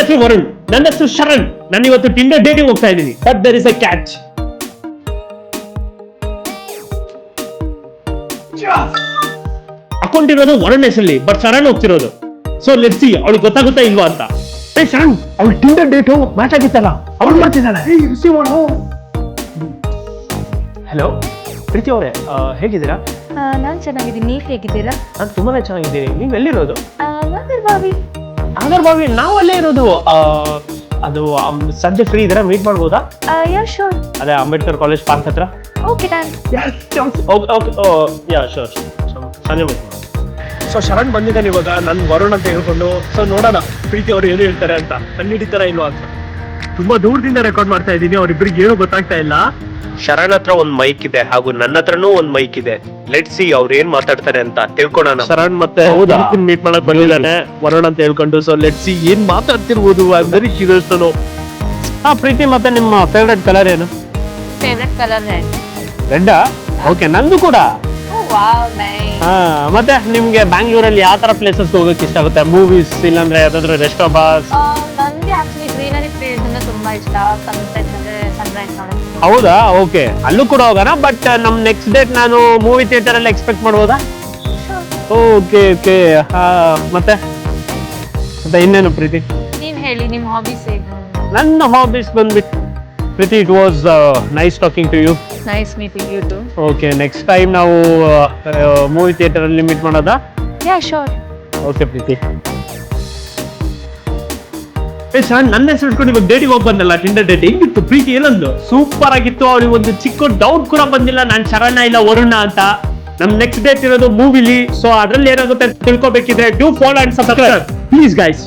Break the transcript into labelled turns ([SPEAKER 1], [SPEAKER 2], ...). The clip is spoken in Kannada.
[SPEAKER 1] ಹೆಸರು ವರುಣ್, ನನ್ನ ಹೆಸರು ಶರಣ್. ನಾನು ಇವತ್ತು ಟಿಂಡರ್ ಡೇಟಿಂಗ್ ಹೋಗ್ತಾ ಇದ್ದೀನಿ. But there is a catch. Account ಇರೋದು ವರುಣ್ ಹೆಸರಲ್ಲಿ, ಬಟ್ ಶರಣ್ ಹೋಗ್ತಿರೋದು. ಸೊ ಲೆಟ್ಸ್ ಸಿ ಅವಳಿಗೆ ಗೊತ್ತಾಗುತ್ತಾ ಇಲ್ವಾ ಅಂತ. ಶರಣ್, ಅವಳು ಟಿಂಡರ್ ಡೇಟು ಮ್ಯಾಚ್ ಆಗಿತ್ತಲ್ಲ, ಅವಳು ಮಾಡ್ತಿದ್ದಾಳೆ. ಹಲೋ ಪ್ರೀತಿ ಅವರೇ, ಹೇಗಿದ್ದೀರಾ?
[SPEAKER 2] ನಾನು ಚೆನ್ನಾಗಿದ್ದೀನಿ, ನೀವು ಹೇಗಿದ್ದೀರಾ?
[SPEAKER 1] ನಾನು ತುಂಬಾನೇ ಚೆನ್ನಾಗಿದ್ದೀನಿ. ನೀವು ಎಲ್ಲಿರೋದು?
[SPEAKER 2] ನಾಗರ್ಬಾವಿ.
[SPEAKER 1] ನಾವು ಅಲ್ಲೇ ಇರೋದು. ಅದು ಸಂಜೆ ಫ್ರೀ ಇದ್ದೀರಾ? ಮೀಟ್ ಮಾಡ್ಬೋದಾ?
[SPEAKER 2] Yeah sure.
[SPEAKER 1] ಅದೇ ಅಂಬೇಡ್ಕರ್ ಕಾಲೇಜ್ ಪಾರ್ಕ್ ಹತ್ರ.
[SPEAKER 2] Okay done.
[SPEAKER 1] Yeah sure. ಸಂಜೆ ಮೀಟ್. ಸೊ ಶರಣ್ ಬಂದಿದ್ದಾನೆ ಇವಾಗ, ನನ್ ವರುಣ್ ಅಂತ ಹೇಳ್ಕೊಂಡು. ಸೊ ನೋಡೋಣ ಪ್ರೀತಿ ಅವ್ರು ಏನು ಹೇಳ್ತಾರೆ ಅಂತ, ಕಣ್ಣು ಹಿಡಿತಾರ ಇಲ್ವಾ ಅಂತ. ತುಂಬಾ ದೂರದಿಂದ ರೆಕಾರ್ಡ್ ಮಾಡ್ತಾ ಇದ್ದೀನಿ, ಅವ್ರಿಬ್ರಿಗೆ ಏನು ಗೊತ್ತಾಗ್ತಾ ಇಲ್ಲ. ಶರಣ್ ಹತ್ರ ಒಂದ್ ಮೈಕ್ ಇದೆ, ಹಾಗೂ ನನ್ನ ಹತ್ರನೂ ಒಂದ್ ಮೈಕ್ ಇದೆ. ಲೆಟ್ ಸಿ ಅವ್ರು ಏನ್ ಮಾತಾಡ್ತಾರೆ ಅಂತ ತಿಳ್ಕೊಳ್ಳೋಣ. ಶರಣ್ ಮತ್ತೆ ಮೀಟ್ ಮಾಡಕ್ ಬಂದಿದ್ದಾನೆ ವರುಣ್ ಅಂತ ಹೇಳ್ಕೊಂಡು. ಸೊ ಲೆಟ್ ಸಿ ಏನ್ ಮಾತಾಡ್ತಿರ್ಬೋದು. I am very curious to know. Preethi, ಮತ್ತೆ ನಿಮ್ಮ ಫೇವ್ರೆಟ್ ಕಲರ್ ಏನು?
[SPEAKER 2] Favourite colour red.
[SPEAKER 1] Red? Okay, ನಂದು ಕೂಡ.
[SPEAKER 2] Wow, nice.
[SPEAKER 1] ಮತ್ತೆ ನಿಮ್ಗೆ ಬ್ಯಾಂಗ್ಳೂರಲ್ಲಿ ಯಾವ ತರ ಪ್ಲೇಸಸ್ ಹೋಗಕ್ಕೆ ಇಷ್ಟ ಆಗುತ್ತೆ? ಮೂವೀಸ್, ಇಲ್ಲಾಂದ್ರೆ ಯಾವ್ದಾದ್ರು ರೆಸ್ಟೋರೆಂಟ್?
[SPEAKER 2] ನನಗೆ ಆಕ್ಚುಲಿ ಗ್ರೀನರಿ ಪ್ಲೇಸ್ ಅಂದ್ರೆ ತುಂಬಾ ಇಷ್ಟ. ಸನ್ಸೆಟ್ ಅಂದ್ರೆ ಸನ್ರೈಸ್ ನೋಡೋದು.
[SPEAKER 1] ಹೌದಾ? ಓಕೆ, ಅಲ್ಲೂ ಕೂಡ ಹೋಗೋಣ. ಬಟ್ ನಮ್ ನೆಕ್ಸ್ಟ್ ಡೇಟ್ ನಾನು ಮೂವಿ ಥಿಯೇಟರ್ ಅಲ್ಲಿ ಎಕ್ಸ್ಪೆಕ್ಟ್ ಮಾಡ್ಬೋದಾ? Okay okay. ಮತ್ತೆ ಮತ್ತೆ ಇನ್ನೇನು ಪ್ರೀತಿ?
[SPEAKER 2] ನೀವ್ ಹೇಳಿ, ನಿಮ್ ಹಾಬೀಸ್ ಏನು?
[SPEAKER 1] ನನ್ನ ಹಾಬೀಸ್ ಬಂದ್ಬಿಟ್ಟು Preethi, it was nice talking to you.
[SPEAKER 2] Nice meeting you too.
[SPEAKER 1] Okay, next time ನಾವು ಮೂವಿ ಥಿಯೇಟರ್ ಅಲ್ಲಿ ಮೀಟ್ ಮಾಡೋದಾ?
[SPEAKER 2] Yeah sure.
[SPEAKER 1] Okay Preethi. Sir, ನನ್ನ ಹೆಸರು ಇಟ್ಕೊಂಡು ಇವಾಗ ಡೇಟಿಗೆ ಹೋಗಿ ಬಂದಲ್ಲ, ಟಿಂಡರ್ ಡೇಟ್ ಹೆಂಗಿತ್ತು ಪ್ರೀತಿ? ಏನಂದು ಸೂಪರ್ ಆಗಿತ್ತು. ಅವ್ರಿಗೆ ಒಂದು ಚಿಕ್ಕ ಡೌಟ್ ಕೂಡ ಬಂದಿಲ್ಲ ನಾನು ಶರಣ ಇಲ್ಲ ವರುಣ ಅಂತ. ನಮ್ ನೆಕ್ಸ್ಟ್ ಡೇಟ್ ಇರೋದು ಮೂವಿಲಿ. ಸೊ ಅದ್ರಲ್ಲಿ ಏನಾಗುತ್ತೆ ಅಂತ ತಿಳ್ಕೊಬೇಕಿದ್ರೆ do follow and subscribe please guys.